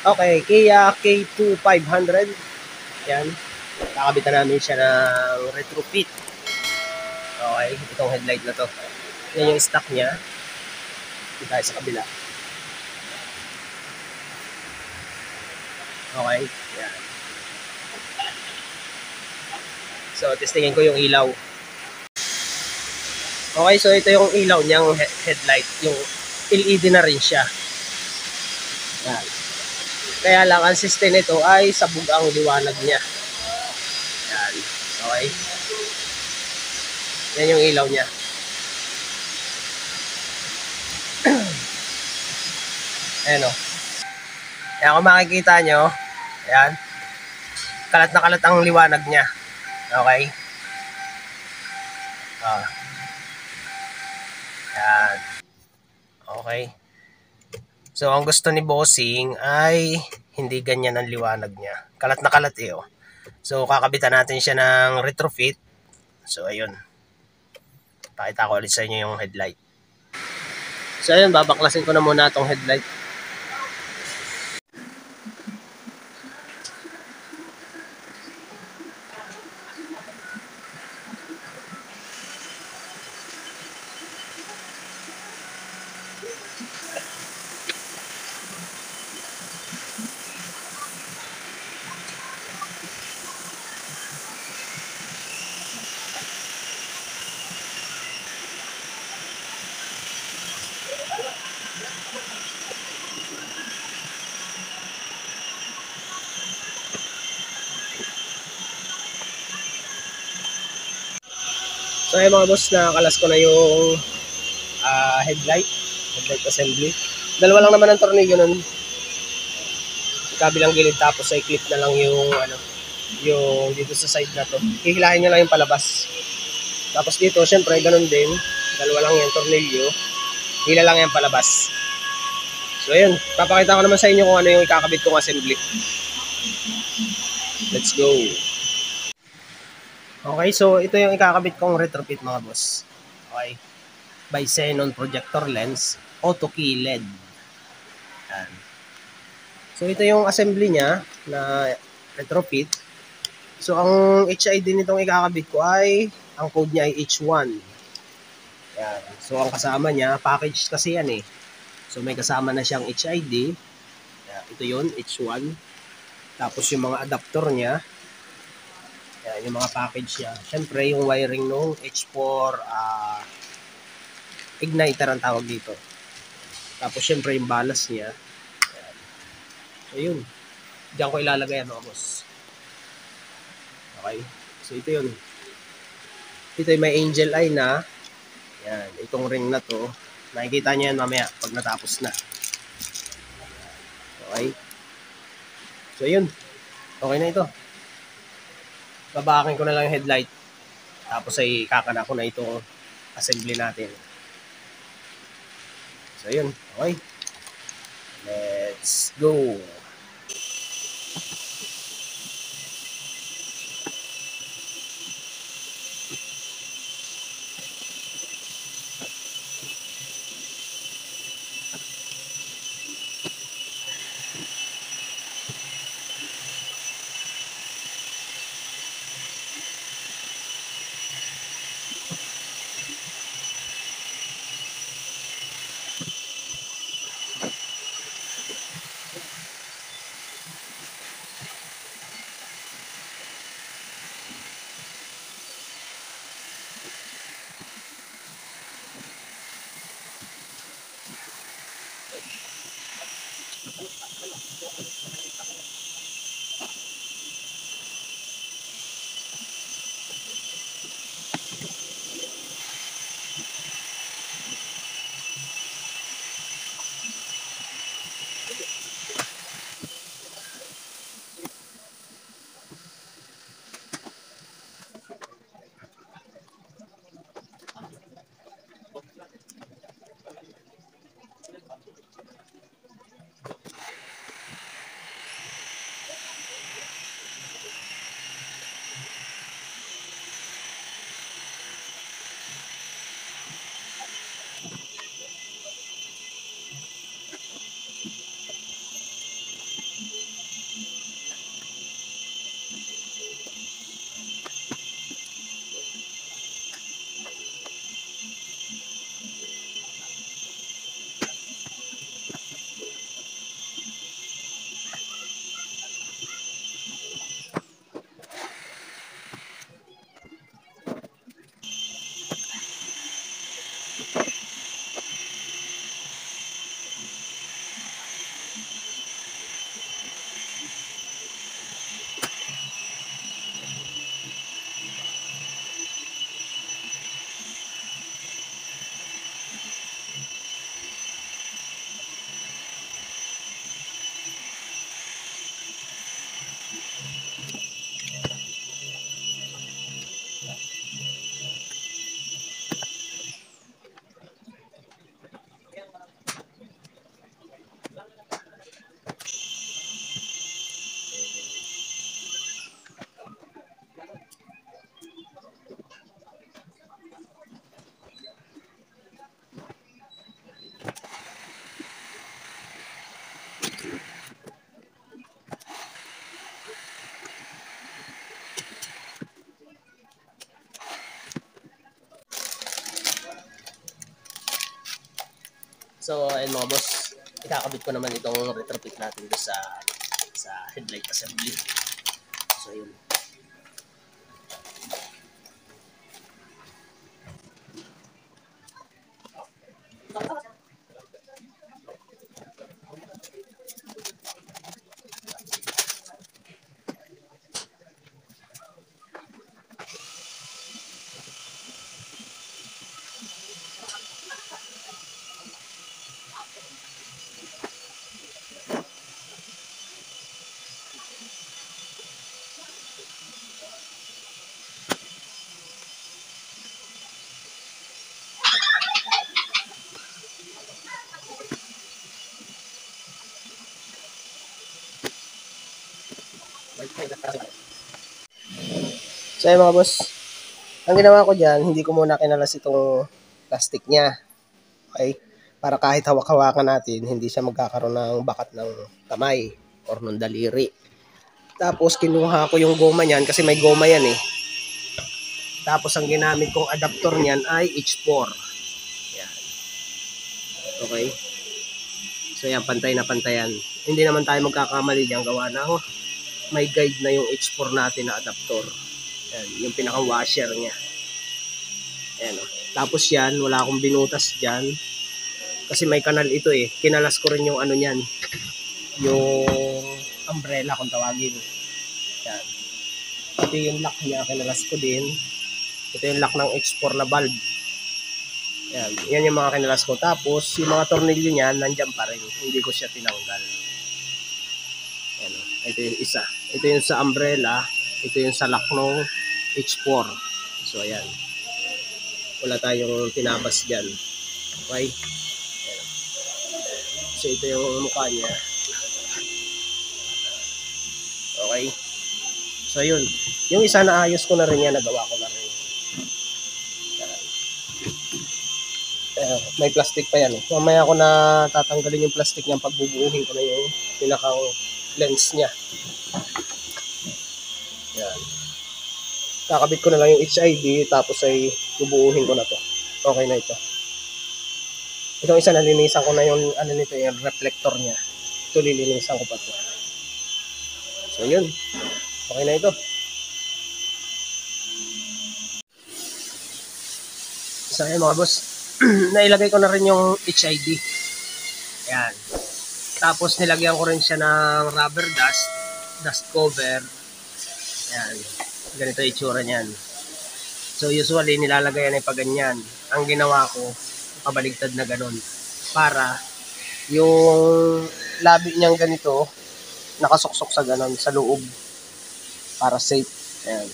Okay, Kia K2 500. Yan. Kakabitan namin siya ng retrofit. Okay, itong headlight na to. Yan yung stock niya. Dito tayo sa kabila. Okay, yan. So, testingin ko yung ilaw. Okay, so ito yung ilaw niyang headlight. Yung LED na rin siya. Yan. Kaya lang, ang system nito ay sabog ang liwanag niya. Yan. Okay. Yan yung ilaw niya. Ayan o. Kaya kung makikita nyo, ayan, kalat na kalat ang liwanag niya. Okay. Ayan. Okay. So, ang gusto ni Bossing ay hindi ganyan ang liwanag niya. Kalat na kalat eh. Oh. So, kakabitan natin siya ng retrofit. So, ayun. Pakita ko ulit sa inyo yung headlight. So, ayun. Babaklasin ko na muna itong headlight. So ayun mga boss, nakakalas ko na yung headlight assembly. Dalawa lang naman ang tornilyo nun. Kabilang gilid, tapos ay clip na lang yung yung dito sa side na to. Hihilahin nyo lang yung palabas. Tapos dito, syempre, ganun din. Dalawa lang yung tornilyo. Hila lang yung palabas. So ayun, papakita ko naman sa inyo kung ano yung ikakabit kong assembly. Let's go. Okay, so ito yung ikakabit kong retrofit mga boss. Okay. By Xenon projector lens, auto key LED. Yan. So ito yung assembly niya na retrofit. So ang HID nitong ikakabit ko ay, ang code niya ay H1. Yan. So ang kasama niya, package kasi yan eh. So may kasama na siyang HID. Yan. Ito yun, H1. Tapos yung mga adapter niya. Yan, yung mga package niya. Siyempre yung wiring nung H4 igniter ang tawag dito. Tapos syempre yung balas niya. Yan. So yun. Diyan ko ilalagay mga boss. Okay. So ito yun. Ito ay may angel eye na. Yan. Itong ring na to. Nakikita niyo yan mamaya pag natapos na. Okay. So yun. Okay na ito. Babakin ko na lang yung headlight. Tapos ay kakana ko na itong assembly natin. So yun. Okay. Let's go. So, ayun mga boss, ikakabit ko naman itong retrofit natin doon sa headlight assembly. So, yun. So, ayun mga boss, ang ginawa ko dyan, hindi ko muna kinalas itong plastic niya. Okay? Para kahit hawak-hawakan natin, hindi siya magkakaroon ng bakat ng kamay or ng daliri. Tapos kinuha ko yung goma niyan kasi may goma yan eh. Tapos ang ginamit kong adapter niyan ay H4. Yan. Okay? So yan, pantay na pantayan. Hindi naman tayo magkakamali diyan, gawa na may guide na yung H4 natin na adapter. Yan, yung pinaka-washer niya. Ayan, oh. Tapos yan, wala akong binutas dyan. Kasi may kanal ito eh. Kinalas ko rin yung ano niyan. Yung umbrella kung tawagin. Yan. Ito yung lock niya, kinalas ko din. Ito yung lock ng H4 na valve. Yan. Yan yung mga kinalas ko. Tapos, yung mga tornilyo niyan, nandyan pa rin. Hindi ko siya tinanggal. Yan, oh. Ito yung isa. Ito yung sa umbrella. Ito yung sa lock ng H4. So, ayan. Wala tayong tinabas dyan. Okay? Ayan. So, ito yung mukha niya. Okay? So, yun. Yung isa na ayos ko na rin yan. Nagawa ko na rin. May plastic pa yan. Mamaya ko na tatanggalin yung plastic niyan pag bubuuhin ko na yung pinakang lens niya. Yan. Kakabit ko na lang yung HID tapos ay bubuuhin ko na to. Okay na ito. Itong isa nalinisan ko na yung ano nito, yung reflector niya. Ito lilinisan ko pa to. So yun. Okay na ito. So yun mga boss. Nailagay ko na rin yung HID. Ayan. Tapos nilagyan ko rin siya ng rubber dust cover. Ayan. Ganito yung itsura niyan. So usually nilalagay yan ay pag ganyan. Ang ginawa ko, pabaligtad na ganun. Para yung labi niyang ganito, nakasuksok sa ganun, sa loob. Para safe. Ayan.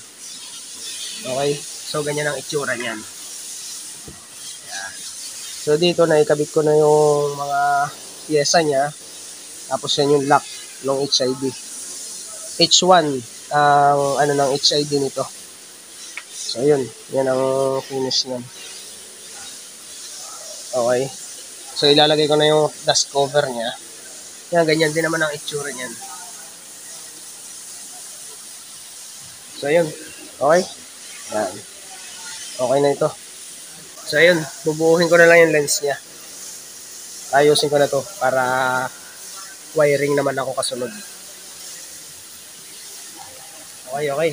Okay? So ganyan ang itsura niyan. Ayan. So dito naikabit ko na yung mga pyesa niya. Tapos yan yung lock ng HID. H1 ang ano ng HID nito. So yun, yan ang finish niyan. Okay. So ilalagay ko na yung dust cover niya. Yan, ganyan din naman ang itsura niyan. So yun. Okay. Yan. Okay na ito. So yun, bubuuhin ko na lang yung lens niya. Ayusin ko na to para wiring naman ako kasunod. Okay, okay.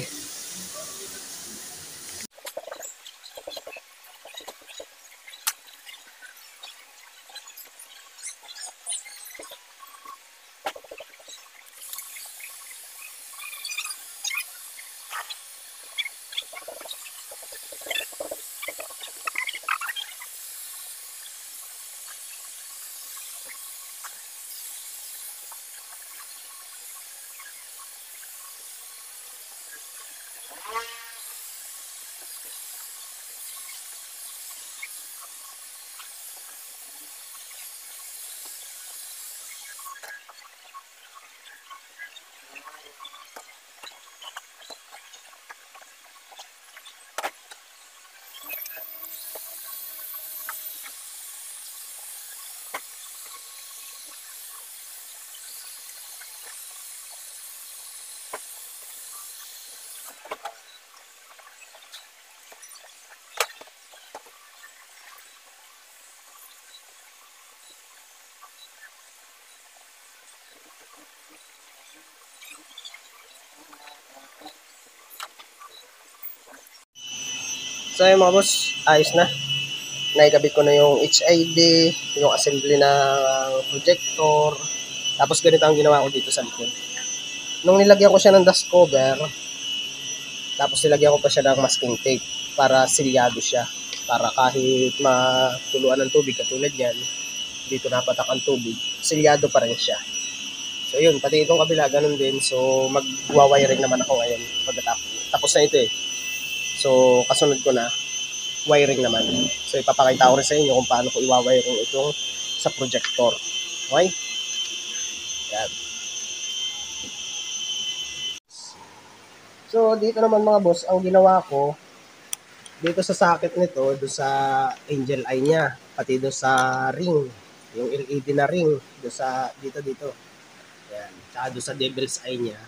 So ayun mga boss, ayos na. Naikabit ko na yung HID, yung assembly ng projector. Tapos ganito ang ginawa ko dito sa likod. Nung nilagyan ko siya ng dust cover, tapos nilagyan ko pa siya ng masking tape para silyado siya. Para kahit matuluan ng tubig katulad yan, dito napatak ang tubig, silyado pa rin siya. So yun, pati itong kabila, ganun din. So magwa-wiring naman ako ngayon pagkatapos. Tapos na ito eh. So kasunod ko na, wiring naman. So ipapakita ko rin sa inyo kung paano ko i-wiring itong sa projector. Okay? Yan. So dito naman mga boss, ang ginawa ko, dito sa socket nito, do sa angel eye niya, pati do sa ring, yung LED na ring, do sa dito. Yan. Tsaka do sa devil's eye niya.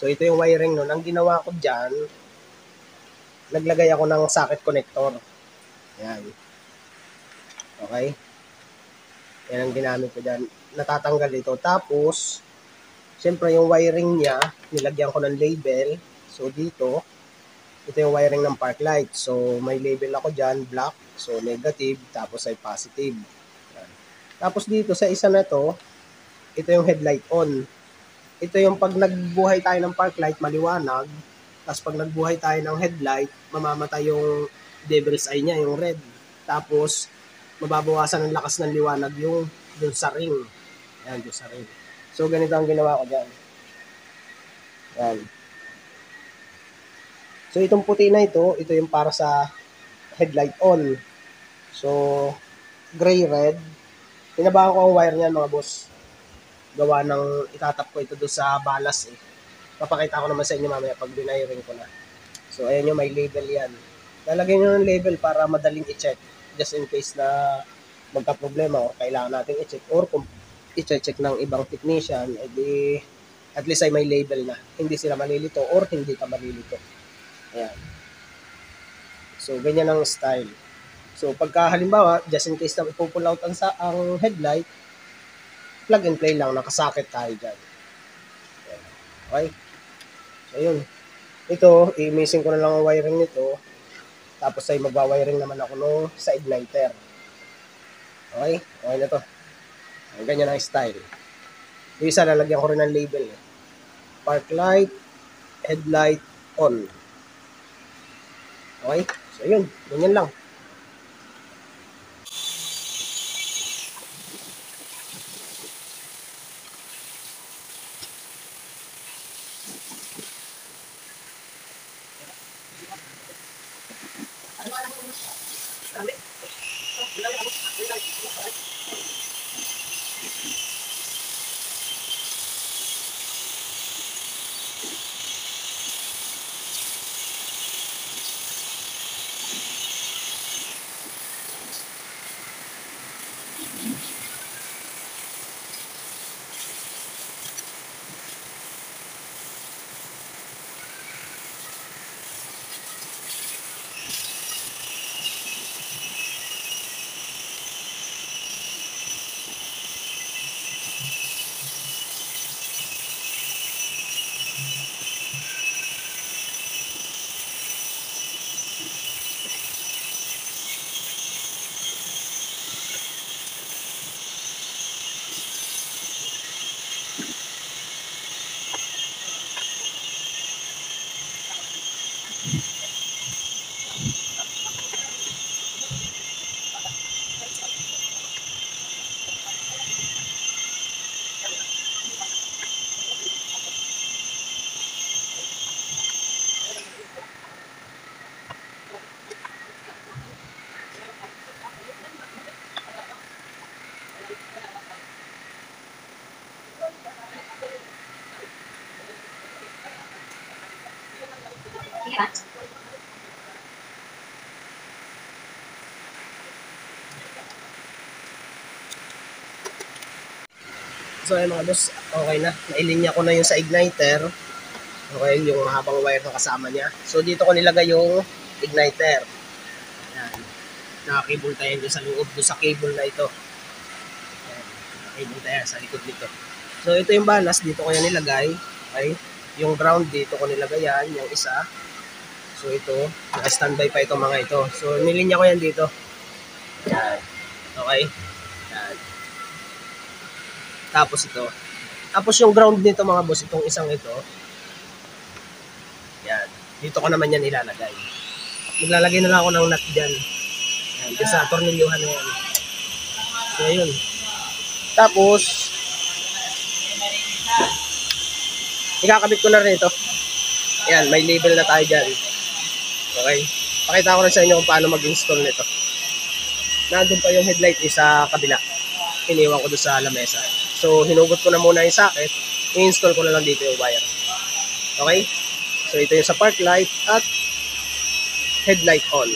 So ito yung wiring nun. Ang ginawa ko dyan, naglagay ako ng socket connector. Yan. Okay? Yan ang ginamit ko dyan. Natatanggal ito. Tapos, syempre yung wiring niya, nilagyan ko ng label. So dito, ito yung wiring ng park light. So may label ako dyan, black. So negative, tapos ay positive. Yan. Tapos dito sa isa na to, ito yung headlight on. Ito yung pag nagbuhay tayo ng park light, maliwanag. Tapos pag nagbuhay tayo ng headlight, mamamatay yung devil's eye niya, yung red. Tapos, mababawasan ng lakas ng liwanag yung dun sa ring. Yan, dun sa ring. So, ganito ang ginawa ko dyan. Yan. So, itong puti na ito yung para sa headlight on. So, gray-red. Tinabahan ko ang wire niyan mga boss. Gawa ng itatap ko ito doon sa balas eh. Papakita ko naman sa inyo mamaya pag binayiring ko na. So, ayan yung may label yan. Lalagyan nyo ng label para madaling i-check. Just in case na magka-problema o kailangan natin i-check. Or kung i-check ng ibang technician, edi at least ay may label na. Hindi sila malilito or hindi ka malilito. Ayan. So, ganyan ang style. So, pagka halimbawa, just in case na ipupull out ang headlight, plug and play lang, nakasakit tayo dyan. Ayan. Okay? So, yun. Ito, i-missing ko na lang ang wiring nito. Tapos ay magwa-wiring naman ako nung sa igniter. Okay? Okay na to. Ganyan ang style. Yung isa, lalagyan ko rin ng label. Park light, headlight, on. Okay? So, yun. Ganyan lang. So, ayun mga boss, okay na. Nailinya ko na yung sa igniter. Okay, yung mahabang wire na kasama niya. So, dito ko nilagay yung igniter. Yan. Naka-cable tayo doon sa loob, doon sa cable na ito. Ayan. Naka-cable tayo sa likod nito. So ito yung balas, dito ko yan nilagay. Okay? Yung ground dito ko nilagay yan, yung isa. So ito, naka-standby pa itong mga ito. So nilinya ko yan dito. Yan. Okay? Yan. Tapos ito. Tapos yung ground nito mga boss, itong isang ito. Yan. Dito ko naman yan ilalagay. Maglalagay na lang ako ng nut dyan. Yan. Kasi sa tornilyuhan na yan. So yun. Tapos, ikakabit ko na rin ito. Yan, may label na tayo dyan. Okay? Pakita ko rin sa inyo kung paano mag-install nito. Nandun pa yung headlight sa kabila. Iniwan ko doon sa lamesa. So, hinugot ko na muna yung socket. I-install ko na lang dito yung wire. Okay? So, ito yung sa park light at headlight on.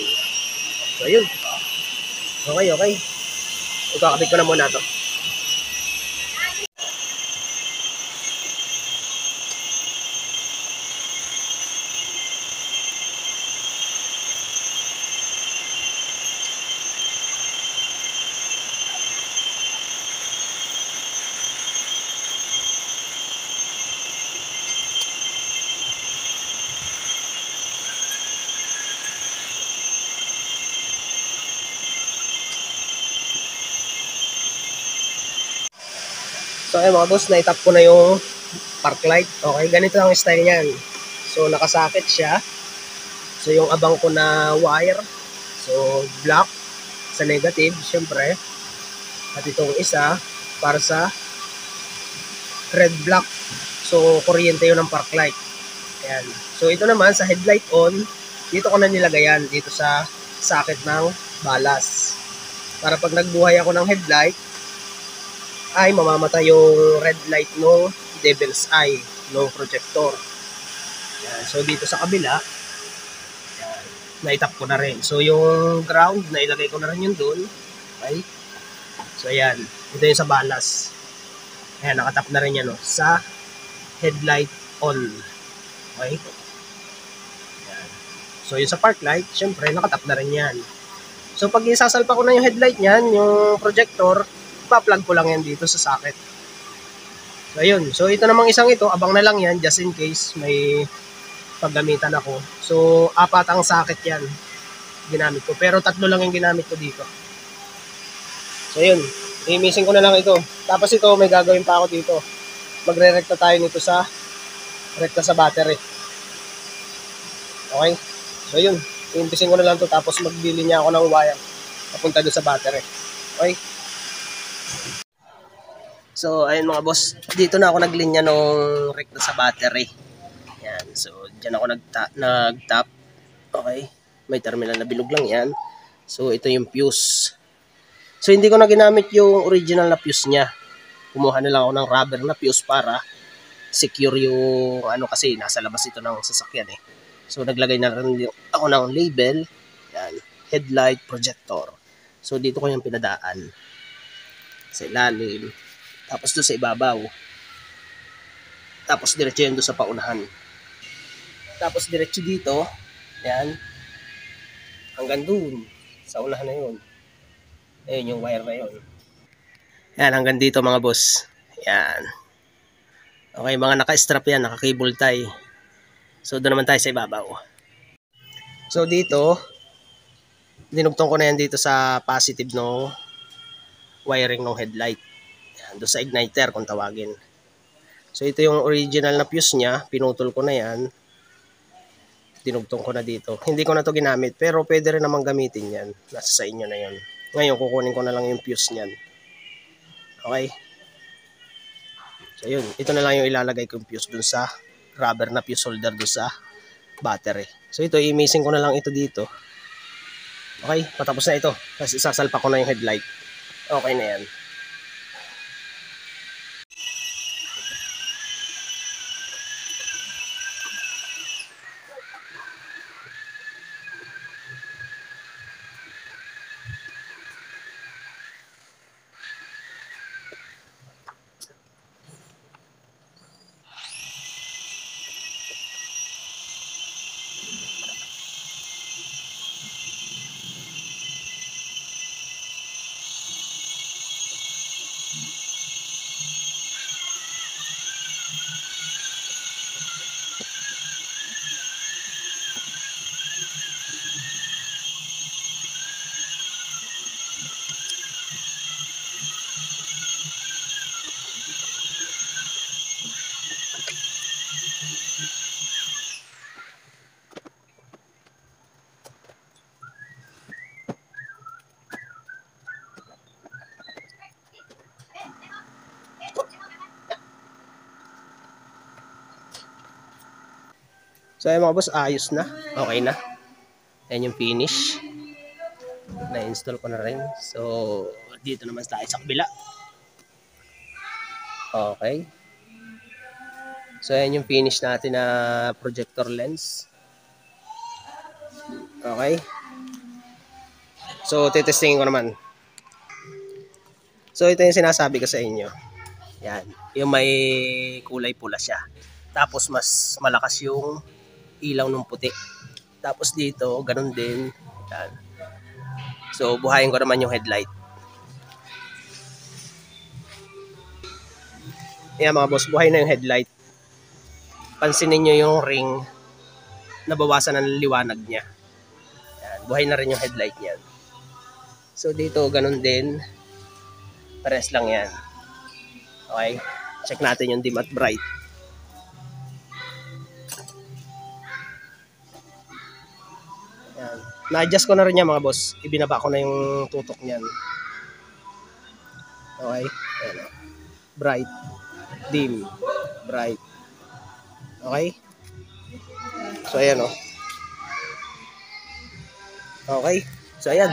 So, yun. Okay, okay. Ikakabit ko na muna ito. So, ayun mga boss, na-tap ko na yung park light. Okay, ganito lang yung style niyan. So, nakasakit siya. So, yung abang ko na wire. So, black sa negative, syempre. At itong isa, para sa red black. So, kuryente yun ng park light. Ayan. So, ito naman, sa headlight on, dito ko na nilagayan. Dito sa socket ng balas. Para pag nagbuhay ako ng headlight, ay mamamatay yung red light no devil's eye no projector. Yan. So dito sa kabila, yan, na-tap ko na rin. So yung ground, nailagay ko na rin yun doon. Okay? So ayan, ito yung sa balas. Ayan, nakatap na rin yan no, sa headlight on. Okay? Yan. So yung sa park light, syempre nakatap na rin yan. So pag isasalpa ko na yung headlight niyan, yung projector, pa-plug ko lang yan dito sa socket. So, ayun. So, ito namang isang ito, abang na lang yan just in case may paggamitan ako. So, 4 ang socket yan ginamit ko. Pero 3 lang yung ginamit ko dito. So, ayun. I-missing ko na lang ito. Tapos ito, may gagawin pa ako dito. Magre-recta tayo nito sa recta sa battery. Okay? So, ayun. I-missing ko na lang ito. Tapos magbili niya ako ng wire papunta doon sa battery. Okay? So, ayun mga boss, dito na ako naglinya nung recta sa battery. Yan, so dyan ako nag-tap. Okay, may terminal na bilog lang yan. So, ito yung fuse. So, hindi ko na ginamit yung original na fuse niya. Kumuha na lang ako ng rubber na fuse para secure yung ano kasi nasa labas ito ng sasakyan eh. So, naglagay na rin ako ng label. Yan, headlight projector. So, dito ko yung pinadaan. Sa ilalim. Tapos doon sa ibabaw. Tapos diretso yun doon sa paunahan. Tapos diretso dito. Yan. Hanggang doon. Sa unahan na yun. Ayun yung wire na yun. Yan hanggang dito mga boss. Yan. Okay, mga naka-strap yan. Naka-cable tie. So doon naman tayo sa ibabaw. So dito. Dinugtong ko na yan dito sa positive no wiring ng headlight. Yan. Doon sa igniter kung tawagin. So ito yung original na fuse niya, pinutol ko na yan. Dinugtong ko na dito. Hindi ko na to ginamit, pero pwede rin naman gamitin yan. Nasa sa inyo na yun. Ngayon, kukunin ko na lang yung fuse niyan. Okay? So yun, ito na lang yung ilalagay ko yung fuse dun sa rubber na fuse holder dun sa battery. So ito, i-missing ko na lang ito dito. Okay, patapos na ito. Kasi isasalpa ko na yung headlight. Okay na yan. So ayun mga boss, ayos na. Okay na. Ayan yung finish. Na-install ko na rin. So dito naman tayo sa kabila. Okay. So ayan yung finish natin na projector lens. Okay. So tetestingin ko naman. So ito yung sinasabi ko sa inyo. Yan. Yung may kulay pula siya. Tapos mas malakas yung ilaw ng puti. Tapos dito, ganun din. Yan. So buhayin ko naman yung headlight. Yan mga boss, buhay na yung headlight. Pansinin nyo yung ring, nabawasan ng liwanag niya. Yan. Buhay na rin yung headlight niyan. So dito, ganun din. Pares lang yan. Okay. Check natin yung dim at bright. Yan. Na-adjust ko na rin yan mga boss. Ibinaba ko na yung tutok niyan. Okay. Ayan. Bright. Dim. Bright. Okay. So ayan o. Okay. So ayan.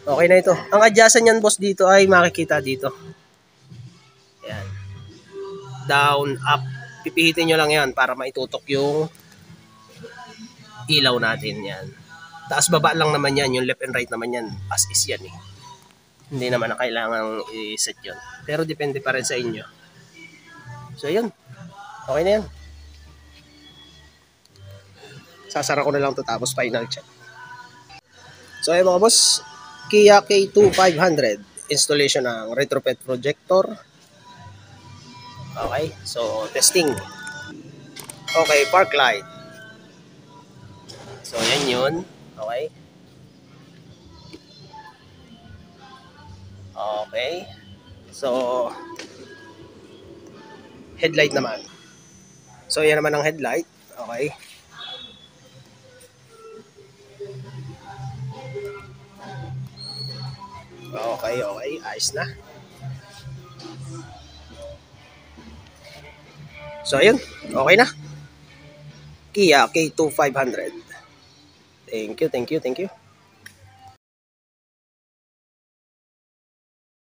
Okay na ito. Ang adjustan niyan boss dito ay makikita dito. Ayan. Down, up. Pipihitin nyo lang yan para maitutok yung ilaw natin yan. Taas baba lang naman yan. Yung left and right naman yan. As is yan eh. Hindi naman na kailangan i-set yun. Pero depende pa rin sa inyo. So yun. Okay na yan. Sasara ko na lang ito tapos final check. So ayun mga boss. Kia K2500. Installation ng retrofit projector. Okay. So testing. Okay. Park light. So yan yun. Okay. Okay. So headlight naman. So yan naman ang headlight. Okay. Okay, okay. Ayos na. So ayun. Okay na. Kia K2500. Thank you, thank you, thank you.